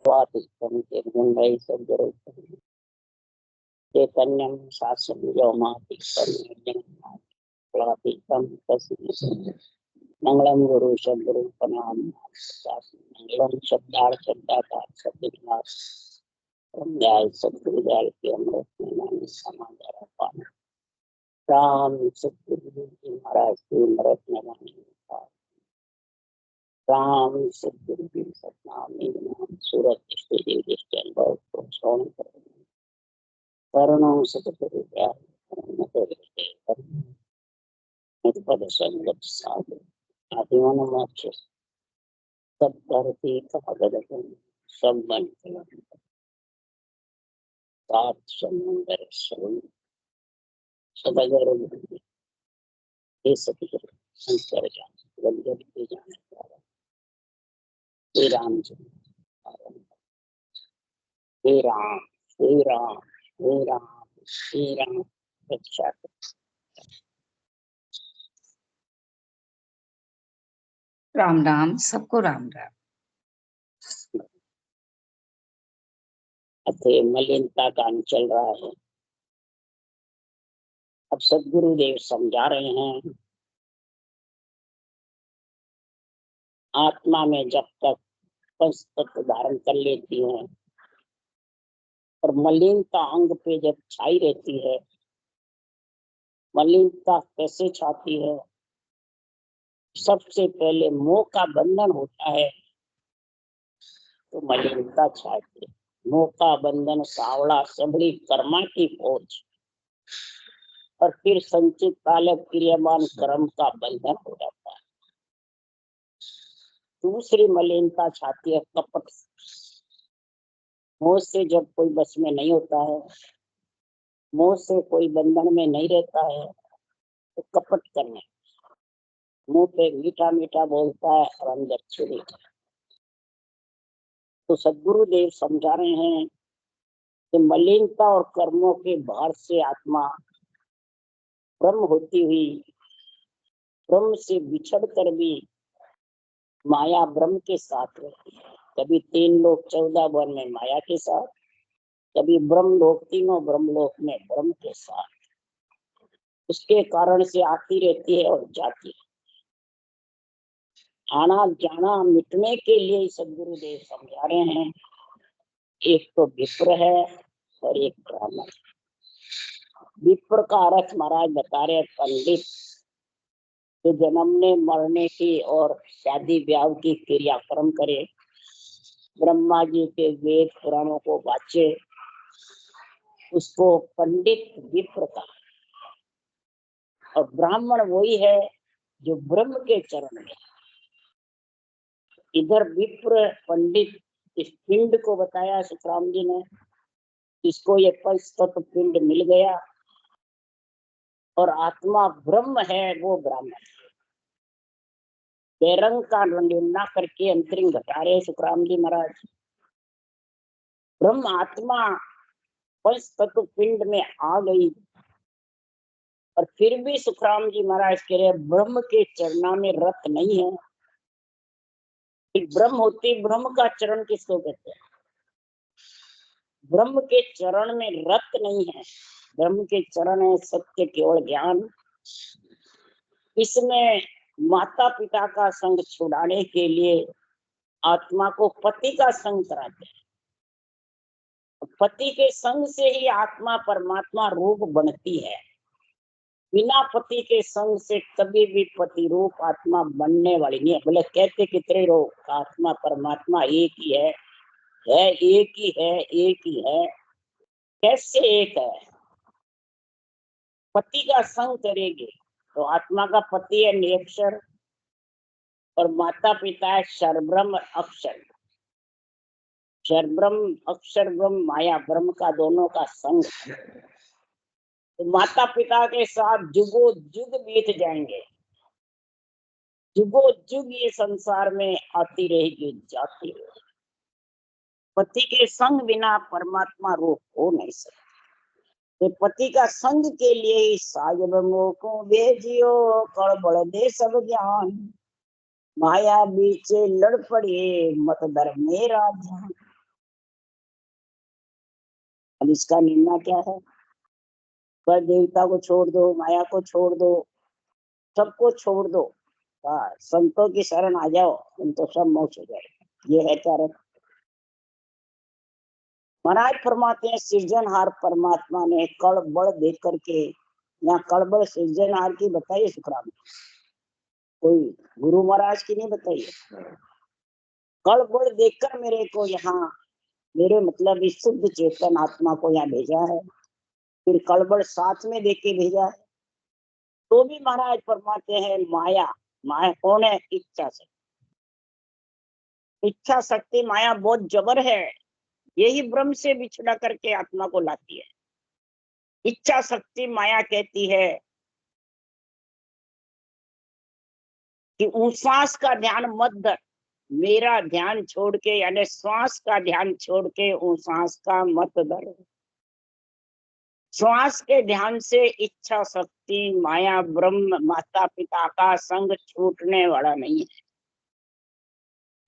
स्वातिष्ठं चिन्मयी सद्गुरुं चैतन्यं शास्त्रं व्योमातीतं प्लातीतं तस्मै मंगलम गुरु सद्गुरु प्रणाम। मंगलम शब्दार्थ शब्दाकार शब्दविलास न्याय सद्गुरु दयाल के अमृत में नाम समाधान पाना। राम सद्गुरु जी महाराज की अमृत में वाणी राम सद्गुरु जी सतनाम नाम सूरत स्थिति दृष्टि अनुभव को श्रवण करें। करुणों सतगुरु दयाल पद संगत साधु आदिवन मोक्ष सब करती कहागत सब बन सात समुंदर स्वरूप सदागर ये सतगुरु संस्कार जान वंदन के जाने वाला श्री राम जी श्री राम श्री राम श्री राम श्री राम रक्षा राम राम सबको राम राम। अतः मलिनता का चल रहा है। अब सद्गुरुदेव समझा रहे हैं आत्मा में जब तक पंच तत्व धारण कर लेती है और मलिनता अंग पे जब छाई रहती है, मलिनता कैसे छाती है? सबसे पहले मोह का बंधन होता है तो मलिनता छाती है। मोह का बंधन सावड़ा सबड़ी कर्मा की फौज और फिर संचित काल क्रियमान कर्म का बंधन हो जाता है। दूसरी मलिनता छाती है कपट। मोह से जब कोई बस में नहीं होता है, मोह से कोई बंधन में नहीं रहता है तो कपट करने, मुंह पे मीठा मीठा बोलता है और अंदर छुरी। तो सद्गुरुदेव समझा रहे हैं कि मलिनता और कर्मों के भार से आत्मा ब्रह्म होती हुई ब्रह्म से बिछड़ कर भी माया ब्रह्म के साथ रहती है। कभी 3 लोक 14 वन में माया के साथ, कभी ब्रह्म लोक तीनों ब्रह्म लोक में ब्रह्म के साथ। उसके कारण से आती रहती है और जाती है। आना जाना मिटने के लिए सद्गुरुदेव समझा रहे हैं। एक तो विप्र है और एक ब्राह्मण। विप्र का अर्थ महाराज बता रहे पंडित जो जन्मने मरने की और शादी ब्याह की क्रियाक्रम करे, ब्रह्मा जी के वेद पुराणों को वाचे, उसको पंडित विप्र का। और ब्राह्मण वही है जो ब्रह्म के चरण में। इधर विप्र पंडित इस पिंड को बताया सुखराम जी ने, इसको ये पंच तत्व पिंड मिल गया और आत्मा ब्रह्म है वो ब्राह्मण। बेरंग का निर्णय करके अंतरिंग घटा रहे सुखराम जी महाराज। ब्रह्म आत्मा पंच तत्व पिंड में आ गई और फिर भी सुखराम जी महाराज कह रहे ब्रह्म के चरणों में रत नहीं है। ब्रह्म होती, ब्रह्म का चरण किसको कहते हैं? ब्रह्म के चरण में रत नहीं है। ब्रह्म के चरण है सत्य केवल ज्ञान। इसमें माता पिता का संग छुड़ाने के लिए आत्मा को पति का संग कराते हैं। पति के संग से ही आत्मा परमात्मा रूप बनती है। बिना पति के संग से कभी भी पति रूप आत्मा बनने वाली नहीं है। बोले कहते कितने लोग आत्मा परमात्मा एक ही है एक ही है, एक ही है। कैसे एक है? पति का संग करेंगे तो आत्मा का पति है निरक्षर और माता पिता है क्षरब्रह्म अक्षर। क्षरब्रह्म अक्षर ब्रह्म माया ब्रह्म का दोनों का संग। तो माता पिता के साथ जुगो जुग बीत जाएंगे। जुगो जुग ये संसार में आती रहेगी जाती रहेगी। पति के संग बिना परमात्मा रूप हो नहीं सकता। तो पति का संग के लिए ही साहिब मोको भेजियो कर बड़ दे सब ज्ञान। माया बीचे लड़ पड़े मत धर्म मेरा ध्यान। अब इसका निर्णय क्या है? पर देवता को छोड़ दो, माया को छोड़ दो, सबको छोड़ दो, संतों की शरण आ जाओ, तुम तो सब मोक्ष हो जाएगा। ये है कारण। महाराज फरमाते हैं सृजनहार परमात्मा ने कड़बड़ देख करके, यहाँ कड़बड़ सृजनहार की बताइए सुखराम, कोई गुरु महाराज की नहीं बताइए। कड़बड़ देखकर मेरे को यहाँ, मेरे मतलब इस शुद्ध चेतन आत्मा को यहाँ भेजा है, फिर कड़बड़ साथ में देख के भेजा है। तो भी महाराज फरमाते हैं माया, माया कौन है? इच्छा शक्ति। इच्छा शक्ति माया बहुत जबर है, यही ब्रह्म से बिछड़ा करके आत्मा को लाती है। इच्छा शक्ति माया कहती है कि श्वास का ध्यान मत धर, मेरा ध्यान छोड़ के, यानी श्वास का ध्यान छोड़ के श्वास का मत धर। श्वास के ध्यान से इच्छा शक्ति माया ब्रह्म माता पिता का संग छूटने वाला नहीं है।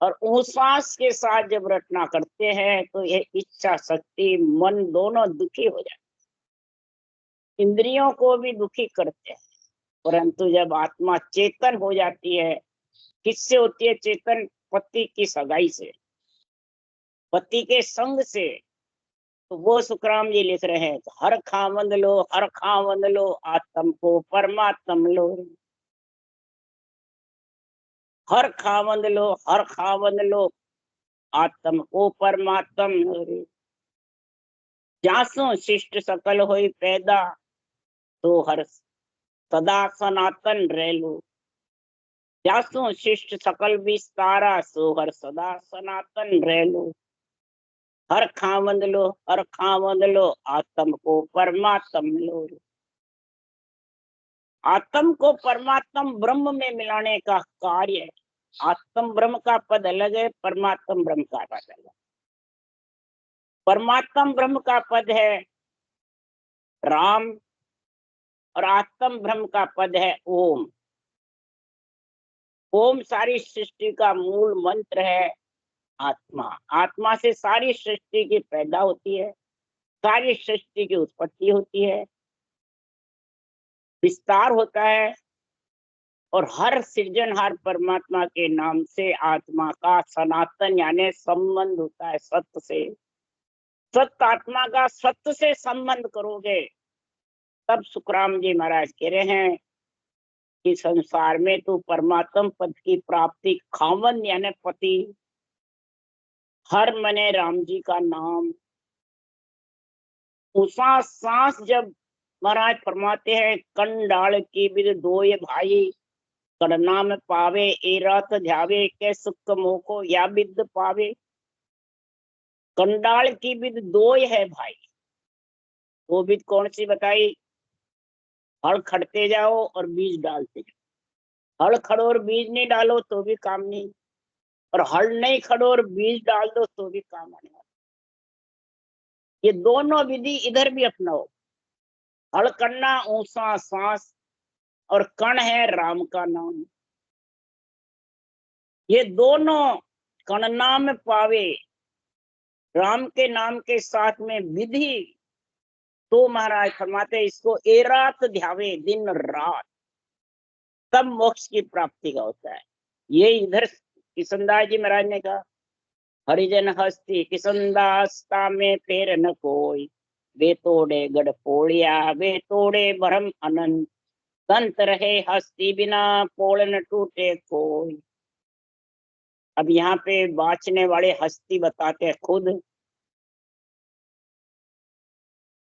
और श्वास के साथ जब रचना करते हैं तो ये इच्छा शक्ति मन दोनों दुखी हो जाते, इंद्रियों को भी दुखी करते हैं। परंतु जब आत्मा चेतन हो जाती है, किससे होती है चेतन? पति की सगाई से, पति के संग से। तो वो सुखराम जी लिख रहे हैं, हर खावंद लो, हर खावंद लो, आत्म को परमात्म लो। हर खावंद लो, हर खावंद लो, आत्म को परमात्म लो। जासो शिष्ट सकल होई पैदा, तो हर सदा सनातन रह लो। जासो शिष्ट सकल विस्तारा, सो हर सदा सनातन रह लो। हर खावंद लो, हर खावंद लो, आत्म को परमात्म लो। आत्म को परमात्म ब्रह्म में मिलाने का कार्य है। आत्म ब्रह्म का पद अलग है, परमात्म ब्रह्म का पद अलग है। परमात्म ब्रह्म का पद है राम, और आत्म ब्रह्म का पद है ओम। ओम सारी सृष्टि का मूल मंत्र है। आत्मा, आत्मा से सारी सृष्टि की पैदा होती है, सारी सृष्टि की उत्पत्ति होती है, विस्तार होता है। और हर सृजनहार परमात्मा के नाम से आत्मा का सनातन यानी संबंध होता है सत्य से। सत्य आत्मा का सत्य से संबंध करोगे, तब सुखराम जी महाराज कह रहे हैं कि संसार में तो परमात्म पद की प्राप्ति खावन यानी पति, हर मने राम जी का नाम। उसा सांस जब महाराज फरमाते हैं कंडाल की विद दोय भाई, करना में पावे ए रात ध्यावे, के सुख मोको या विद पावे। कंडाल की विद दोय है भाई, वो विद कौन सी बताई? हल खड़ते जाओ और बीज डालते जाओ। हल खड़ो और बीज नहीं डालो तो भी काम नहीं, और हल नहीं खड़ो और बीज डाल दो तो भी काम आने वाला। ये दोनों विधि इधर भी अपनाओ। हल करना ऊंचा सांस, और कण है राम का नाम। ये दोनों कण नाम पावे, राम के नाम के साथ में विधि, तो महाराज फरमाते इसको ए रात ध्यावे, दिन रात, तब मोक्ष की प्राप्ति का होता है। ये इधर किशनदास जी महाराज ने कहा, हरिजन हस्ती किशनदासता में फेर न कोई, वे तोड़े गढ़ पोड़िया, वे तोड़े भरम अनंत, संत रहे हस्ती बिना, पोड़ न टूटे कोई। अब यहाँ पे बाँचने वाले हस्ती बताते हैं खुद,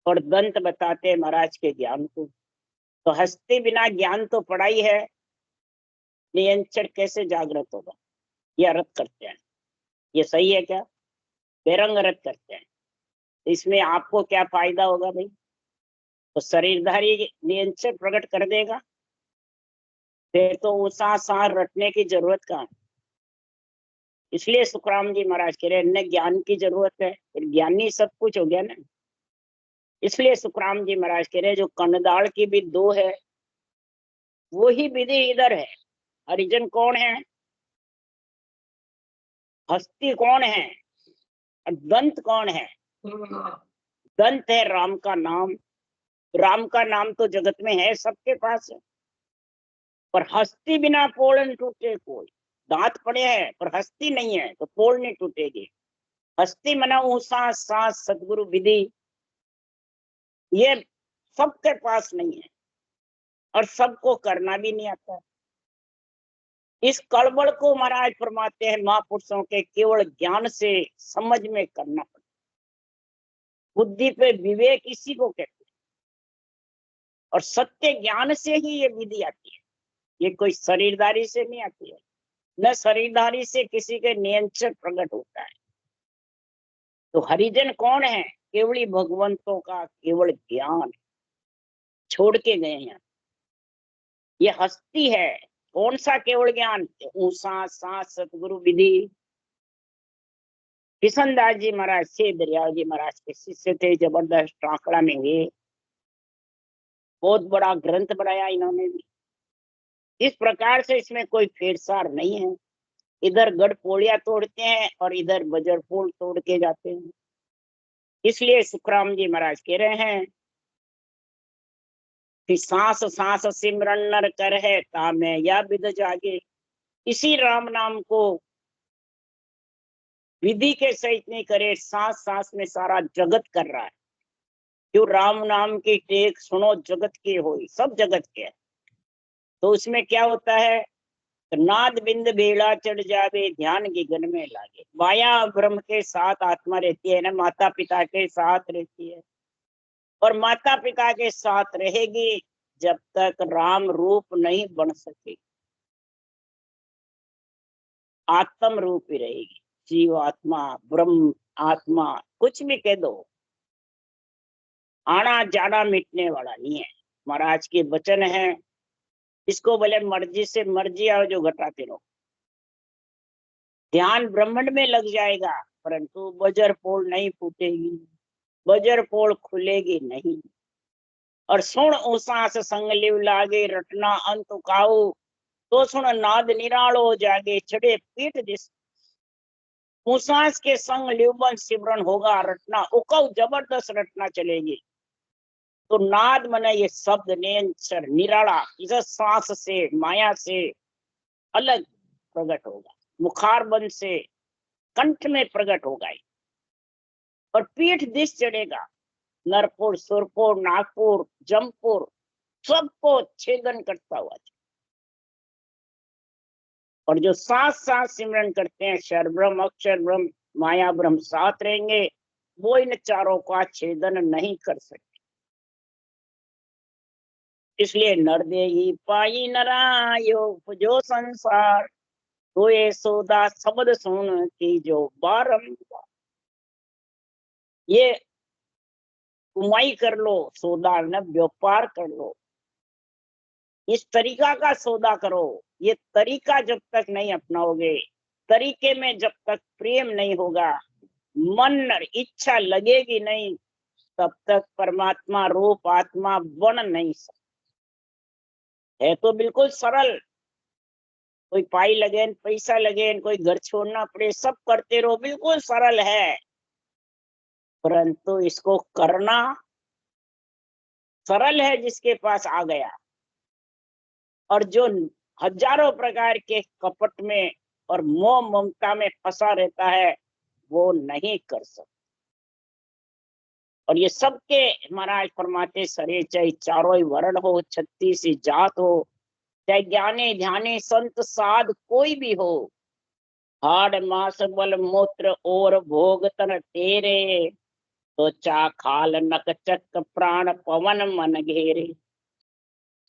और दंत बताते हैं महाराज के ज्ञान को। तो हस्ती बिना ज्ञान तो पढ़ाई है, नियंत्रण कैसे जागृत होगा? ये अर्थ करते हैं। ये सही है क्या? बेरंग अर्थ करते हैं। इसमें आपको क्या फायदा होगा भाई? तो शरीरधारी नियंत्रण प्रकट कर देगा, फिर तो उसा सार रटने की जरूरत कहाँ? इसलिए सुखराम जी महाराज कह रहे हैं ज्ञान की जरूरत है, फिर ज्ञानी सब कुछ हो गया ना। इसलिए सुखराम जी महाराज कह रहे हैं जो कंडाल की भी दो है, वो ही विधि इधर है। हरिजन कौन है? हस्ती कौन है? और दंत कौन है? दंत है राम का नाम। राम का नाम तो जगत में है, सबके पास है, पर हस्ती बिना पोल न टूटे कोई। दांत पड़े हैं पर हस्ती नहीं है तो पोल नहीं टूटेगी। हस्ती मना ऊसा सांस सदगुरु विधि, ये सबके पास नहीं है और सबको करना भी नहीं आता। इस कड़बड़ को महाराज फरमाते हैं महापुरुषों के केवल ज्ञान से समझ में करना पड़ता। बुद्धि पे विवेक इसी को कहते हैं, और सत्य ज्ञान से ही ये विधि आती है। ये कोई शरीरदारी से नहीं आती है, न शरीरदारी से किसी के नियंत्रण प्रकट होता है। तो हरिजन कौन है? केवली भगवंतों का केवल ज्ञान छोड़ के गए हैं। ये हस्ती है। कौन सा केवल ज्ञान? ऊसा सांस सतगुरु विधि। किशनदास जी महाराज से दरियाव जी महाराज के शिष्य थे, जबरदस्त आंकड़ा में ये बहुत बड़ा ग्रंथ बनाया इन्होंने भी। इस प्रकार से इसमें कोई फेरसार नहीं है। इधर गढ़ पोड़िया तोड़ते हैं और इधर बजर पोल तोड़ के जाते हैं। इसलिए सुखराम जी महाराज कह रहे हैं कि सांस सांस सिमरन नर कर है तामे या विद जागे। इसी राम नाम को विधि के सहित नहीं करे, सांस सांस में सारा जगत कर रहा है। क्यों? राम नाम की टेक सुनो जगत की होई, सब जगत के है। तो उसमें क्या होता है? नाद बिंद बेड़ा चढ़ जावे ध्यान गगन में लागे। माया ब्रह्म के साथ आत्मा रहती है ना, माता पिता के साथ रहती है, और माता पिता के साथ रहेगी जब तक राम रूप नहीं बन सके, आत्म रूप ही रहेगी। जीव आत्मा, ब्रह्म आत्मा, कुछ भी कह दो, आना जाना मिटने वाला नहीं है। महाराज के वचन है, इसको बोले मर्जी से मर्जी आओ जो घटाते रहो। ध्यान ब्रह्मांड में लग जाएगा परंतु बजर पोल नहीं फूटेगी, बजर पोल खुलेगी नहीं। और सुन उसास संग लिव लागे रटना अंत काऊ, तो सुन नाद निरालो जागे चढ़े पीठ जिस। उसास के संग लिवबन सिमरन होगा, रटना उकव जबरदस्त रटना चलेगी। तो नाद मने ये शब्द नेंचर निराला, इस सांस से माया से अलग प्रकट होगा, मुखारबंद से कंठ में प्रकट होगा। और पीठ दिश चढ़ेगा, नरपुर सुरपुर नागपुर जमपुर सबको छेदन करता हुआ। और जो साथ साथ सिमरन करते हैं, क्षर ब्रह्म अक्षर ब्रह्म माया ब्रह्म साथ रहेंगे, वो इन चारों का छेदन नहीं कर सकते। इसलिए नर देही पाई नरायो जो संसार, तो ये सौदा शब्द सुन की जो बारंबार। ये कमाई कर लो, सौदा न व्यापार कर लो, इस तरीका का सौदा करो। ये तरीका जब तक नहीं अपनाओगे, तरीके में जब तक प्रेम नहीं होगा, मन इच्छा लगेगी नहीं, तब तक परमात्मा रूप आत्मा बन नहीं सकता। है तो बिल्कुल सरल, कोई पाई लगे पैसा लगे, कोई घर छोड़ना पड़े, सब करते रहो, बिल्कुल सरल है। परंतु इसको करना सरल है जिसके पास आ गया, और जो हजारों प्रकार के कपट में और मोह ममता में फंसा रहता है वो नहीं कर सकता। और ये सबके महाराज फरमाते सरे, चाहे चारों ही वर्ण हो, 36 ही जात हो, चाहे ज्ञानी ध्यानी संत साध कोई भी हो, हाड़ मास बल मूत्र और भोग तन तेरे, तो चा खाल नक चक प्राण पवन मन घेरे।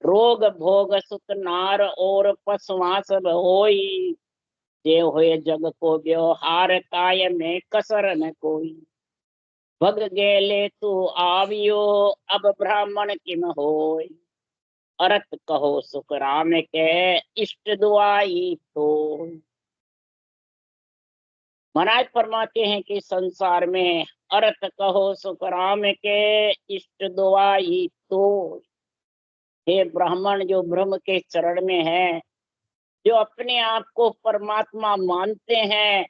रोग भोग सुत नार और पशुआ सब होई, जे होए जग को व्यवहार काय में कसर न कोई। भग गेले तू आवियो अब ब्राह्मण किम होय, अरत कहो सुख राम के इष्ट दुआई तो। महाराज फरमाते हैं कि संसार में अरत कहो सुख राम के इष्ट दुआई तो। हे ब्राह्मण जो ब्रह्म के चरण में है, जो अपने आप को परमात्मा मानते हैं,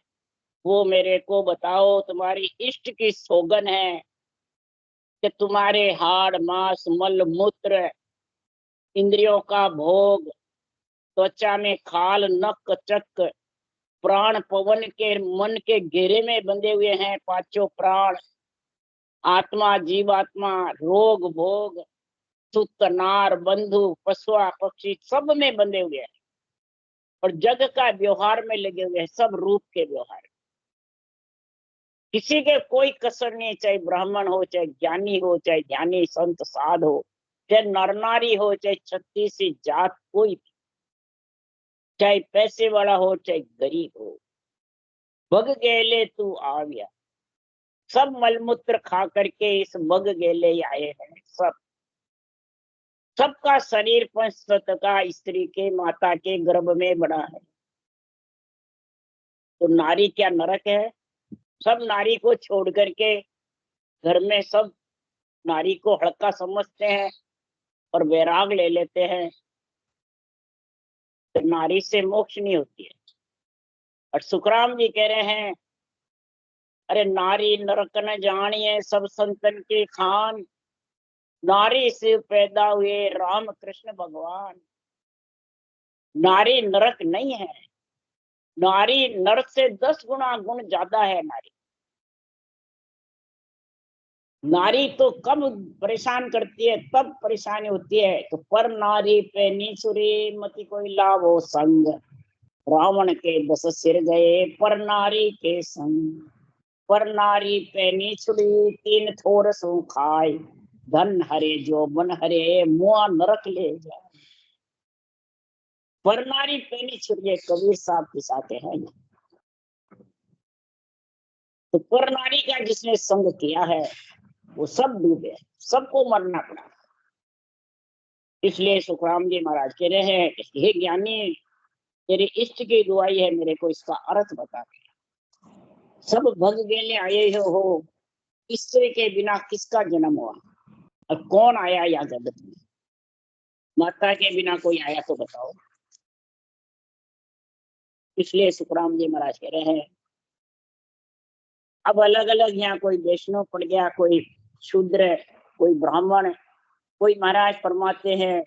वो मेरे को बताओ तुम्हारी इष्ट की सौगन है, कि तुम्हारे हाड़ मांस मल मूत्र, इंद्रियों का भोग, त्वचा में खाल नख चक, प्राण पवन के मन के घेरे में बंधे हुए हैं पांचों प्राण, आत्मा जीवात्मा, रोग भोग, सुत नार बंधु पशुआ पक्षी सब में बंधे हुए हैं और जग का व्यवहार में लगे हुए हैं, सब रूप के व्यवहार। किसी के कोई कसर नहीं, चाहे ब्राह्मण हो, चाहे ज्ञानी हो, चाहे ज्ञानी संत साध हो, चाहे नर नारी हो, चाहे छत्तीस जात कोई भी, चाहे पैसे वाला हो चाहे गरीब हो, बग गेले तू आ गया। सब मलमूत्र खा करके इस बग गेले आए हैं। सबका शरीर पंचतत्व का स्त्री के माता के गर्भ में बना है। तो नारी क्या नरक है? सब नारी को छोड़ करके घर में सब नारी को हल्का समझते हैं और वैराग ले लेते हैं, तो नारी से मोक्ष नहीं होती है। और सुखराम जी कह रहे हैं, अरे नारी नरक न जानिए सब संतन के खान, नारी से पैदा हुए राम कृष्ण भगवान। नारी नरक नहीं है, नारी नरक से 10 गुना गुण ज्यादा है। नारी तो कब परेशान करती है, तब परेशानी होती है। तो पर नारी पे नीचुरी मति कोई लाभो संग, रावण के 10 सिर गए पर नारी के संग। पर नारी पे नीचुरी 3 थोर सो खाए, धन हरे जो मन हरे मुआ नरक ले जाए। पर नारी पे नीचुरी कबीर साहब पिसाते हैं। तो पर नारी का जिसने संग किया है वो सब डूबे, सबको मरना पड़ा। इसलिए सुखराम जी महाराज कह रहे हैं, हे ज्ञानी तेरे इष्ट की दुआई है, मेरे को इसका अर्थ बता दे। सब भग गेले आए हो, स्त्री के बिना किसका जन्म हुआ? और कौन आया या जगत में? माता के बिना कोई आया तो बताओ। इसलिए सुखराम जी महाराज कह रहे हैं, अब अलग अलग यहाँ कोई वैष्णव पड़ गया, कोई शूद्र, कोई ब्राह्मण, कोई महाराज फरमाते हैं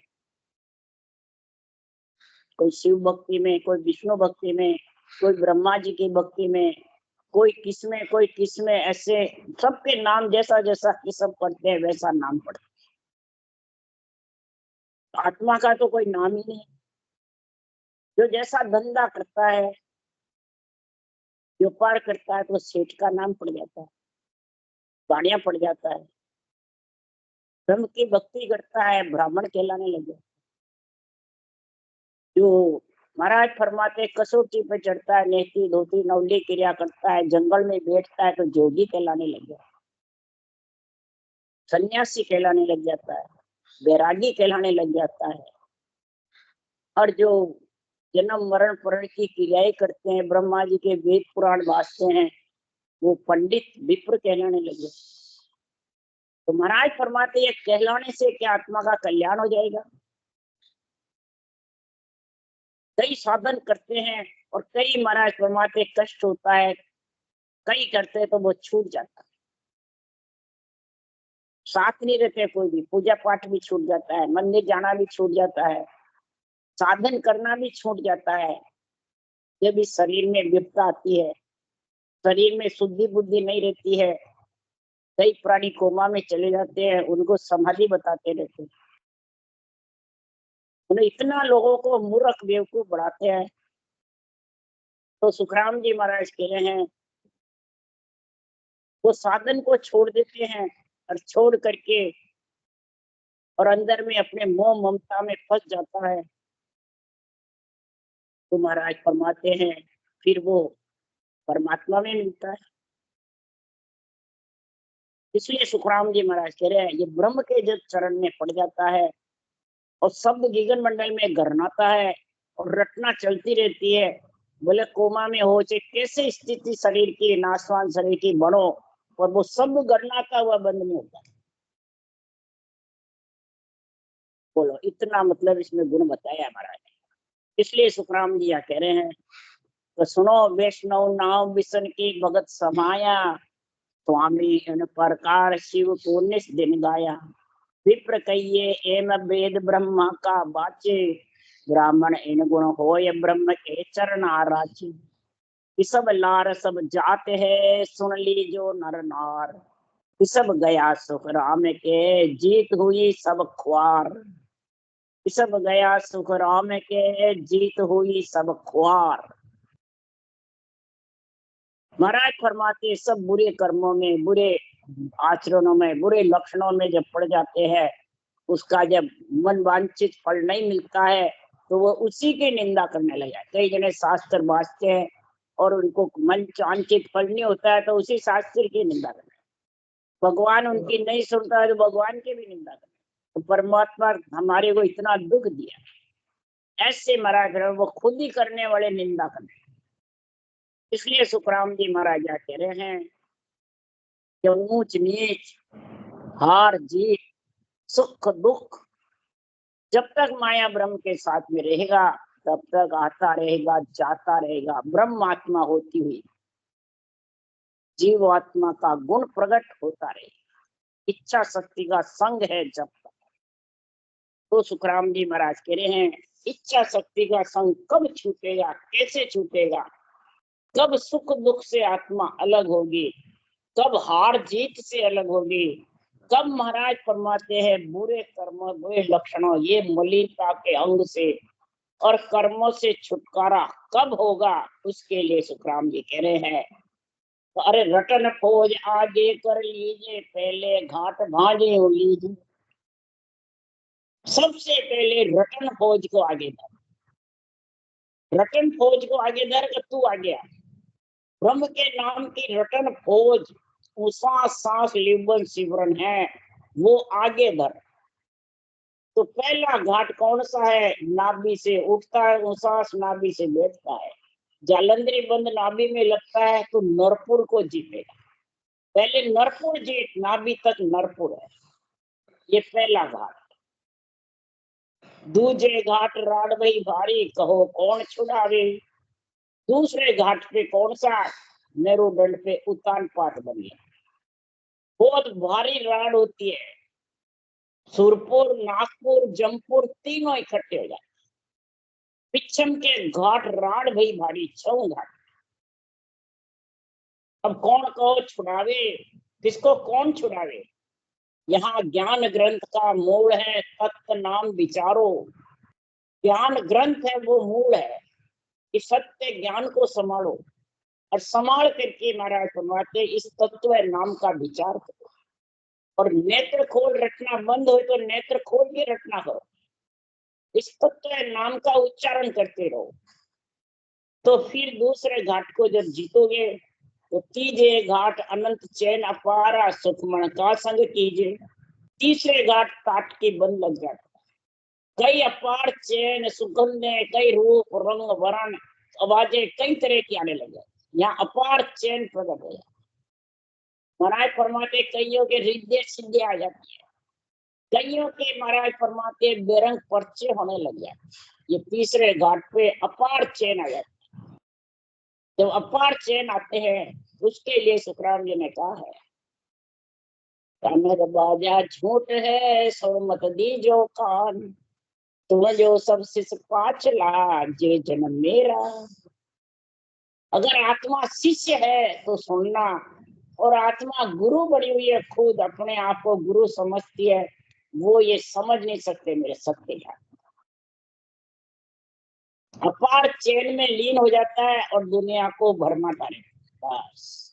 कोई शिव भक्ति में, कोई विष्णु भक्ति में, कोई ब्रह्मा जी की भक्ति में, कोई किसमें कोई किसमें, ऐसे सबके नाम जैसा जैसा ये सब पढ़ते हैं वैसा नाम पढ़ते हैं। आत्मा का तो कोई नाम ही नहीं। जो जैसा धंधा करता है, व्यापार करता है, तो सेठ का नाम पड़ जाता है, गाड़ियां पड़ जाता है। ब्रह्म की भक्ति करता है, ब्राह्मण कहलाने लगे। जो महाराज फरमाते कसौटी पे चढ़ता है, नेकी धोती नवली क्रिया करता है, जंगल में बैठता है तो जोगी कहलाने लग गया, सन्यासी कहलाने लग जाता है, बैरागी कहलाने लग जाता है। और जो जन्म मरण परण की क्रियाएं करते हैं, ब्रह्मा जी के वेद पुराण वाचते हैं, वो पंडित विप्र कहलाने लगे। तो महाराज फरमाते ये कहलाने से क्या आत्मा का कल्याण हो जाएगा? कई साधन करते हैं और कई महाराज फरमाते कष्ट होता है, कई करते हैं तो वो छूट जाता है, साथ नहीं रहते कोई भी, पूजा पाठ भी छूट जाता है, मंदिर जाना भी छूट जाता है, साधन करना भी छूट जाता है। जब इस शरीर में विपदा आती है, शरीर में शुद्धि बुद्धि नहीं रहती है, कई प्राणी कोमा में चले जाते हैं, उनको समाधि बताते रहते हैं, उन्हें इतना लोगों को मूर्ख बेवकूफ बढ़ाते हैं। तो सुखराम जी महाराज कह रहे हैं, वो साधन को छोड़ देते हैं और छोड़ करके और अंदर में अपने मोह ममता में फंस जाता है। तो महाराज फरमाते हैं फिर वो परमात्मा में मिलता है। इसलिए सुखराम जी महाराज कह रहे हैं, ये ब्रह्म के जब चरण में पड़ जाता है और शब्द गगन मंडल में गरनाता है और रटना चलती रहती है, बोले कोमा में हो चाहे कैसे स्थिति शरीर की, नाशवान शरीर की बनो, और वो शब्द गरनाता हुआ बंद नहीं होता। बोलो, इतना मतलब इसमें गुण बताया महाराज। इसलिए सुखराम जी कह रहे हैं, तो सुनो वैष्णव नाम विष्णु की भगत समाया, स्वामी इन प्रकार शिव को निस दिन गाया। विप्र कहिए एम वेद ब्रह्म का बाचे, ब्राह्मण इन गुण होय ब्रह्म के चरण आराचे। सब लार सब जात है सुन लीजो नर नार, सब गया सुख राम के जीत हुई सब ख्वार। सब गया सुख राम के जीत हुई सब ख्वार। महाराज फरमाते सब बुरे कर्मों में, बुरे आचरणों में, बुरे लक्षणों में जब पड़ जाते हैं, उसका जब मन वांछित फल नहीं मिलता है तो वो उसी की निंदा करने लग जाते। कई जने शास्त्र वाचते हैं और उनको मन वांछित फल नहीं होता है तो उसी शास्त्र की निंदा करते हैं। भगवान उनकी नहीं सुनता है तो भगवान की भी निंदा करते हैं। तो परमात्मा हमारे को इतना दुख दिया, ऐसे महाराज वो खुद ही करने वाले निंदा करने। इसलिए सुखराम जी महाराज कह रहे हैं कि ऊंच नीच, हार जीत, सुख दुख जब तक माया ब्रह्म के साथ में रहेगा तब तक आता रहेगा, जाता रहेगा। ब्रह्म आत्मा होती हुई जीव आत्मा का गुण प्रकट होता रहेगा। इच्छा शक्ति का संग है जब तक। तो सुखराम जी महाराज कह रहे हैं इच्छा शक्ति का संग कब छूटेगा, कैसे छूटेगा, कब सुख दुख से आत्मा अलग होगी, कब हार जीत से अलग होगी, कब महाराज फरमाते हैं बुरे कर्म, बुरे लक्षणों, ये मलिनता के अंग से और कर्मों से छुटकारा कब होगा, उसके लिए सुखराम जी कह रहे हैं तो अरे रटन फौज आगे कर लीजिए, पहले घाट भांजे लीजिए। सबसे पहले रटन फौज को आगे धर, रटन फौज को आगे धर कर तू आ गया। ब्रह्म के नाम की रटन फौज उसा सांस लिबन सिमरन है, वो आगे धर। तो पहला घाट कौन सा है, नाभि से उठता है उसास, नाभि से बैठता है, जालंधरी बंद नाभि में लगता है तो नरपुर को जीतेगा। पहले नरपुर जीत, नाभि तक नरपुर है, ये पहला घाट। दूसरे घाट राड भाई भारी, कहो कौन छुड़ावे। दूसरे घाट पे कौन सा, मेरुदंड पे उतान पात बनी, बहुत भारी राड होती है। सुरपुर, नागपुर, जमपुर तीनों इकट्ठे हो जाते। पिछम के घाट राड भाई भारी, 6 घाट। अब कौन कहो छुड़ावे, किसको कौन छुड़ावे। यहाँ ज्ञान ग्रंथ का मूल है, तत्व नाम विचारो। ज्ञान ग्रंथ है वो मूल है, इस सत्य ज्ञान को संभालो और संभाल करके महाराज फरमाते इस तत्व नाम का विचार करो। और नेत्र खोल रटना बंद हो तो नेत्र खोल के रटना करो, इस तत्व नाम का उच्चारण करते रहो। तो फिर दूसरे घाट को जब जीतोगे तो तीजे घाट अनंत चैन अपारा, सुखमण का संग कीजिए। तीसरे घाट ताट के बंद लग जाता, कई अपार चैन सुगंधे, कई रूप रंग वर्ण आवाजें कई तरह की आने लग जाती। यहाँ अपार चैन प्रकट हो जाता। महाराज फरमाते कईयों के रिद्धे सिद्धे आ जाती है, कईयों के महाराज फरमाते बेरंग पर्चे होने लग जाते। ये तीसरे घाट पे अपार चैन आ जाती। जब अपार चैन आते हैं उसके लिए सुखराम जी ने कहा है कमर बाजा झूठ है सो मत दीजो कान, तुम जो सब शिष्य पाचला जे जन्म मेरा। अगर आत्मा शिष्य है तो सुनना, और आत्मा गुरु बनी हुई है, खुद अपने आप को गुरु समझती है, वो ये समझ नहीं सकते मेरे सत्य ज्ञान। अपार चैन में लीन हो जाता है और दुनिया को भरमाता रहता है बस।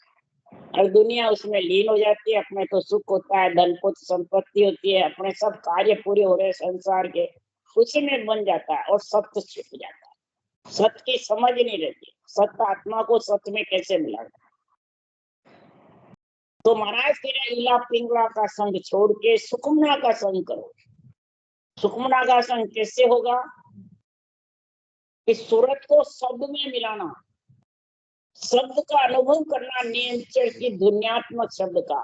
और दुनिया उसमें लीन हो जाती है, अपने तो सुख होता है, धन पुत्र संपत्ति होती है, अपने सब कार्य पूरे हो रहे संसार के, उसी में बन जाता है और सत्य छिप जाता है। सत्य की समझ नहीं रहती, सत्य आत्मा को सत्य में कैसे मिला। तो महाराज तेरा इला पिंगला का संग छोड़ के सुखमना का संग करो। सुखमना का संग कैसे होगा, इस सूरत को शब्द में मिलाना, शब्द का अनुभव करना, नियंत्रण की ध्वन्यात्मक शब्द का,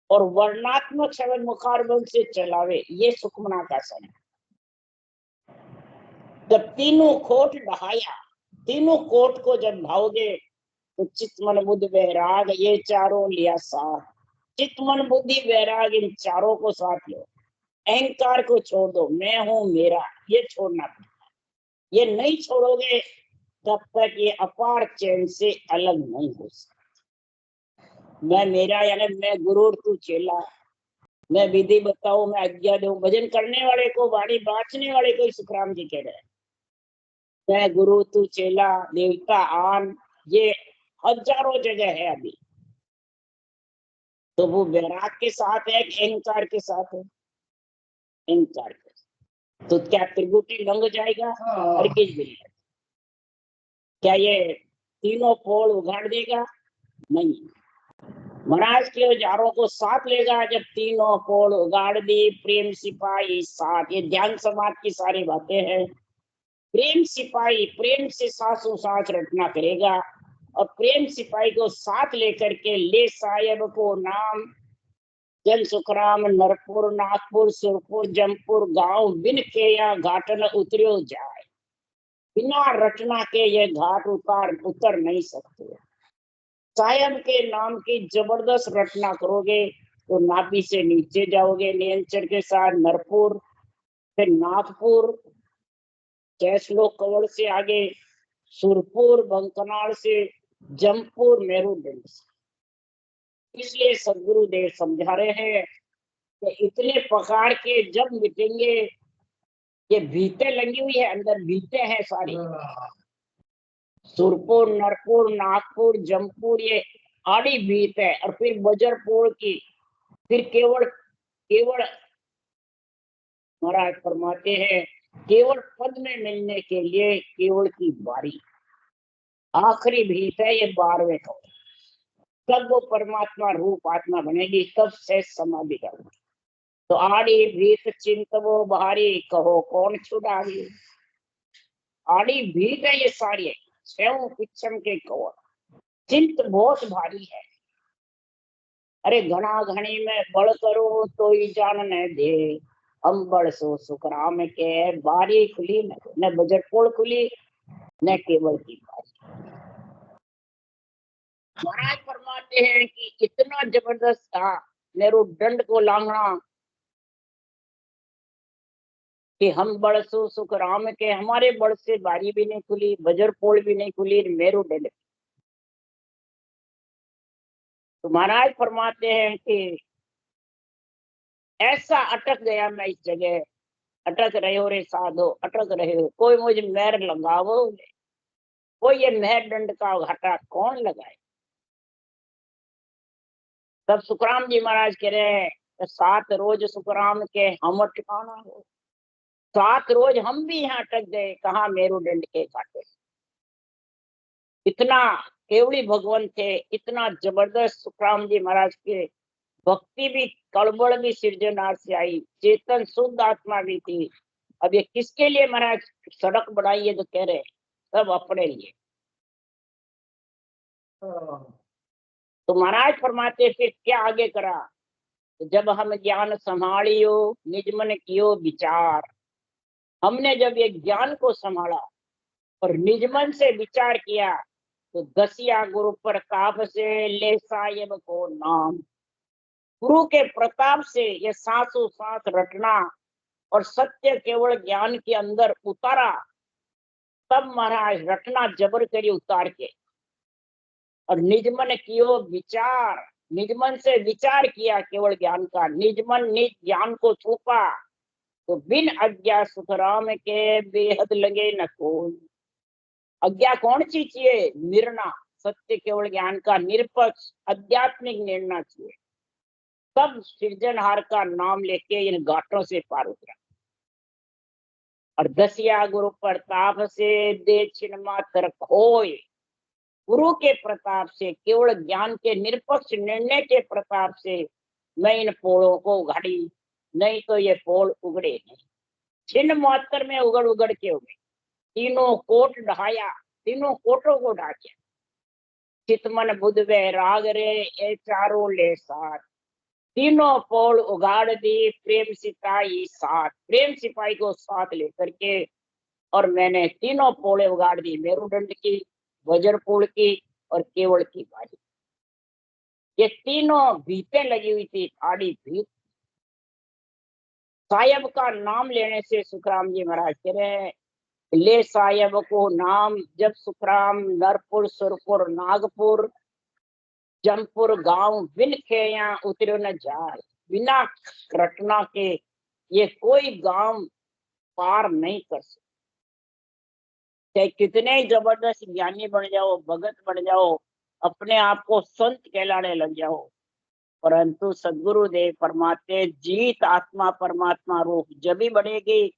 और वर्णात्मक शब्द मुखारबंद से चलावे, ये सुखमना का संग। जब तीनों कोट ढहाया, तीनों कोट को जब ढाओगे तो चित्त मन बुद्धि वैराग ये चारों लिया साथ। चित्त मन बुद्धि वैराग इन चारों को साथ लो। अहंकार को छोड़ दो, मैं हूं मेरा, ये छोड़ना पड़ेगा। ये नहीं छोड़ोगे तब तक ये अपार चैन से अलग नहीं हो सकते। मैं मेरा यानी मैं गुरु तू चेला, मैं विधि बताऊं, मैं आज्ञा दूं। भजन करने वाले को, वाणी बांचने वाले को सुखराम जी कह रहे हैं, मैं गुरु तू चेला, देवता आन, ये हजारों जगह है अभी। तो वो वैराग के साथ है कि अहंकार के साथ है? अहंकार के साथ। तो क्या त्रिगुटी लंघ जाएगा? और किस दिन क्या ये तीनों पोल उगाड़ देगा? नहीं। महाराज के औजारों को साथ लेगा जब तीनों पोल उगाड़ दी। प्रेम सिपाही साथ, ये ध्यान समाज की सारी बातें हैं। प्रेम सिपाही प्रेम से सासों साथ रटना करेगा, और प्रेम सिपाही को साथ लेकर के ले साहेब को नाम। जन सुखराम नरपुर नागपुर सुरपुर जमपुर गांव बिन के या घाटन उतरियो जाए। बिना रटना के ये घाट उतर नहीं सकते। साहेब के नाम की जबरदस्त रचना करोगे तो नाभि से नीचे जाओगे नियंत्रण के साथ नरपुर, फिर नागपुर, कैसलो कवड़ से आगे सुरपुर, बंकनाल से जमपुर, मेरुदंड से। इसलिए सदगुरुदेव समझा रहे हैं कि इतने पकड़ के जब मिटेंगे, ये भीते लगी हुई है, अंदर भीते हैं सारी। सुरपुर, नरपुर, नागपुर, जमपुर, ये आड़ी भीत है। और फिर बजरपुर की, फिर केवल केवल महाराज फरमाते हैं केवल पद में मिलने के लिए केवल की बारी। आखिरी भीत है ये 12वें कवच। तब वो परमात्मा रूप आत्मा बनेगी, तब से समाधि का। तो आड़ी भीत चिंत वो भारी, कहो कौन छुड़ावी। आड़ी भीत है ये सारी, स्वयं पिछम के कौर। चिंत बहुत भारी है। अरे घना घनी में बड़ करो तो ही जान न दे। हम बड़ सो सुखराम के बारी खुली न बजरपुर खुली न केवल की बारी। महाराज फरमाते हैं कि इतना जबरदस्त था मेरुदंड को लांघना कि हम बड़ सो सुखराम के, हमारे बड़ से बारी भी नहीं खुली, बजरपोल भी नहीं खुली, मेरुदंड। तो महाराज फरमाते हैं कि ऐसा अटक गया मैं इस जगह। अटक रहे हो रे साधो, अटक रहे हो, कोई मुझे मेहर लगावो। कोई ये मेहर दंड का घाटा कौन लगाए? तब सुखराम जी महाराज कह रहे हैं 7 रोज सुखराम के हम ठिकाना हो। 7 रोज हम भी यहाँ अटक गए, कहा मेरुदंड के घाटे। इतना केवड़ी भगवान थे, इतना जबरदस्त सुखराम जी महाराज के भक्ति भी, कड़बड़ भी सृजनहार से आई, चेतन शुद्ध आत्मा भी थी। अब ये किसके लिए महाराज सड़क बनाई है? तो कह रहे सब अपने लिए। तो महाराज फरमाते फिर क्या आगे करा? तो जब हम ज्ञान संभालियो निज मन कियो विचार। हमने जब ये ज्ञान को संभाला और निज मन से विचार किया तो दसिया गुरु प्रताप से ले साहेब को नाम। गुरु के प्रताप से ये सांसों सांस रटना और सत्य केवल ज्ञान के अंदर उतारा। तब महाराज रटना जबर करी उतार के, और निजमन कियो विचार, निजमन से विचार किया केवल ज्ञान का। निजमन निज ज्ञान को छुपा तो बिन आज्ञा सुखराम के बेहद लगे न कोई। आज्ञा कौन सी चाहिए? निर्णय, सत्य केवल ज्ञान का निरपक्ष आध्यात्मिक निर्णय चाहिए। तब सृजनहार का नाम लेके इन घाटों से पार उतरा। और दसिया गुरु प्रताप से दे छिन्न मात्र खोए। गुरु के प्रताप से, केवल ज्ञान के निरपक्ष निर्णय के प्रताप से मैं इन पोलों को उगाड़ी, नहीं तो ये पोल उगड़े नहीं। छिन्न मात्र में उगड़ उगड़ के उगे। तीनों कोट ढाया, तीनों कोटों को ढाकिया। चितमन बुध वैराग रे ए चारों ले साथ। तीनों पोल उगाड़ दी प्रेम सिपाही साथ। प्रेम सिपाही को साथ लेकर के और मैंने तीनों पोले उगाड़ दी, मेरुदंड की, वज्रपुर की, और केवल की बारी। ये तीनों भीतें लगी हुई थी, आड़ी भीत। साहेब का नाम लेने से सुखराम जी महाराज कह रहे हैं, ले साहेब को नाम जब सुखराम, नरपुर सुरपुर नागपुर जमपुर गांव बिन खेया उतरो न जाए। बिना रटना के ये कोई गांव पार नहीं कर सकते। चाहे कितने ही जबरदस्त ज्ञानी बन जाओ, भगत बन जाओ, अपने आप को संत कहलाने लग जाओ, परंतु सदगुरुदेव फरमाते जीत आत्मा परमात्मा रूप जब ही बढ़ेगी,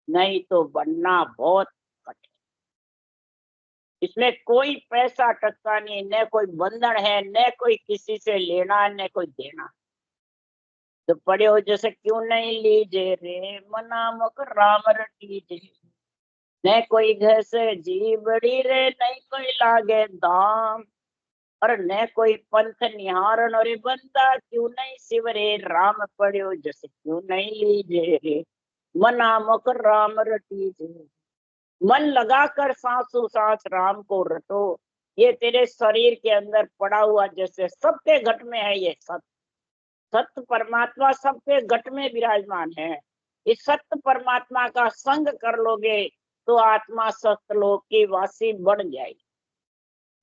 नहीं तो बनना बहुत कठिन। इसमें कोई पैसा टक्का नहीं, न कोई बंधन है, न कोई किसी से लेना, न कोई देना। तो पड़े हो जैसे क्यों नहीं लीजे रे मना मुख राम रटीजे, न कोई घर से जी बड़ी रे, नहीं कोई लागे दाम, और न कोई पंथ निहारन, और बंदा क्यों नहीं सिवरे राम पड़ो जैसे क्यों नहीं लीजे रे मना मुख राम रटीजे। मन लगाकर सांसों सांस राम को रटो। ये तेरे शरीर के अंदर पड़ा हुआ जैसे सबके घट में है, ये सत्य परमात्मा सबके घट में विराजमान है। इस सत्य परमात्मा का संग कर लोगे तो आत्मा सत्यलोक की वासी बन जाएगी।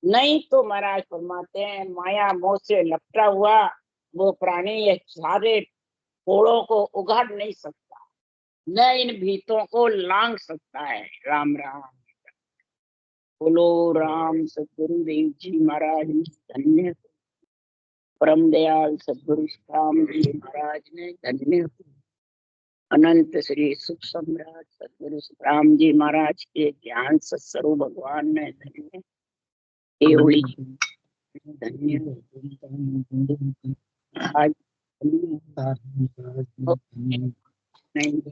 नहीं तो महाराज फरमाते हैं, माया मोह से लपटा हुआ वो प्राणी ये सारे पोड़ों को उगाड़ नहीं सकता, न इन भीतों को लांग सकता है। राम राम। बोलो राम सदगुरुदेव जी महाराज धन्य, परम दयाल सदगुरु राम जी महाराज ने धन्य, अनंत श्री सुख सम्राट सदगुरु राम जी महाराज के ज्ञान सत्स्वरूप भगवान ने धन्य, केवली धन्य। आज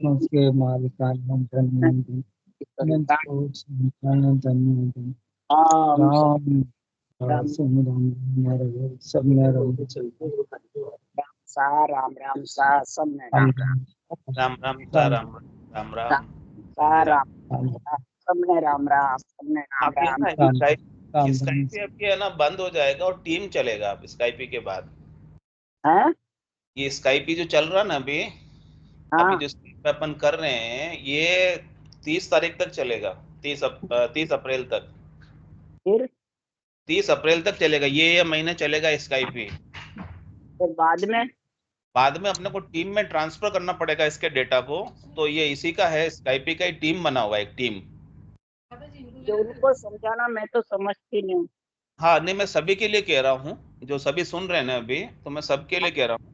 उसके मालिका सब राम राम सा सब में राम राम राम सा राम राम राम सा राम सब में राम राम सब में राम आप ये राम। ना स्काइपी आपके है ना बंद हो जाएगा और टीम चलेगा आप स्काइपी के बाद। हैं? ये स्काइपी जो चल रहा ना अभी हाँ, जो Skype अपन कर रहे हैं ये 30 तारीख तक चलेगा। 30 अप्रैल तक, फिर 30 अप्रैल तक चलेगा ये महीने चलेगा स्काइपी। बाद में अपने को टीम में ट्रांसफर करना पड़ेगा इसके डेटा को, तो ये इसी का है, स्काइपी का ही टीम बना हुआ है, एक टीम। जो उनको समझाना मैं तो समझती नहीं हूँ। हाँ नहीं, मैं सभी के लिए कह रहा हूँ, जो सभी सुन रहे हैं ना अभी, तो मैं सबके लिए कह रहा हूँ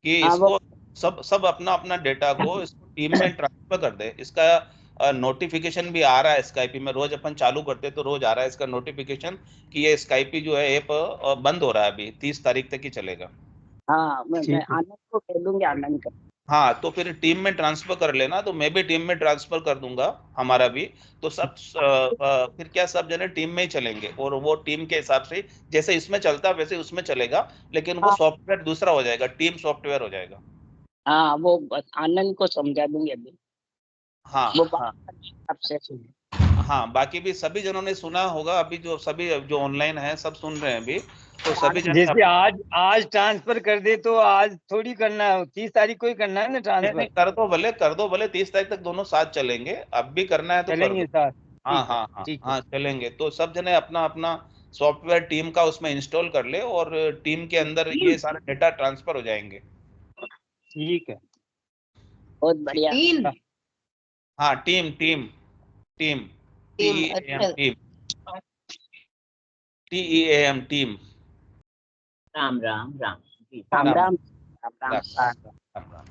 कि हाँ, वो इसको सब अपना अपना डेटा को इसको टीम में ट्रांसफर कर दे। इसका नोटिफिकेशन भी आ रहा है स्काइपी में, रोज अपन चालू करते तो रोज आ रहा है इसका नोटिफिकेशन कि ये स्काइपी जो है ऐप बंद हो रहा है, अभी 30 तारीख तक ही चलेगा। हाँ, मैं आनंद को कह दूंगी, आनंद का। हाँ तो फिर टीम में ट्रांसफर कर लेना, तो मैं भी टीम में ट्रांसफर कर दूंगा, हमारा भी। तो सब फिर क्या, सब जने टीम में ही चलेंगे और वो टीम के हिसाब से जैसे इसमें चलता है वैसे उसमें चलेगा, लेकिन वो हाँ, सॉफ्टवेयर दूसरा हो जाएगा, टीम सॉफ्टवेयर हो जाएगा। हाँ, वो बस आनंद को समझा दूंगी अभी। हाँ वो हाँ आपसे हाँ, बाकी भी सभी जनों ने सुना होगा, अभी जो सभी जो ऑनलाइन है सब सुन रहे हैं अभी, तो सभी जने जैसे आज ट्रांसफर कर दे तो आज थोड़ी करना है, 30 तारीख को ही करना है ना नहीं ट्रांसफर। कर दो भले 30 तारीख तक दोनों साथ चलेंगे, अब भी करना है तो कर चलेंगे दो। साथ। हाँ ठीक है, हाँ हाँ ठीक है। हाँ चलेंगे, तो सब जने अपना अपना सॉफ्टवेयर टीम का उसमें इंस्टॉल कर ले और टीम के अंदर ये सारे डेटा ट्रांसफर हो जाएंगे। ठीक है। बहुत बढ़िया। हाँ team team team TEAM team, TEAM team. Ram Ram Ram Ram Ram Ram Ram Ram Ram Ram. Ram Ram.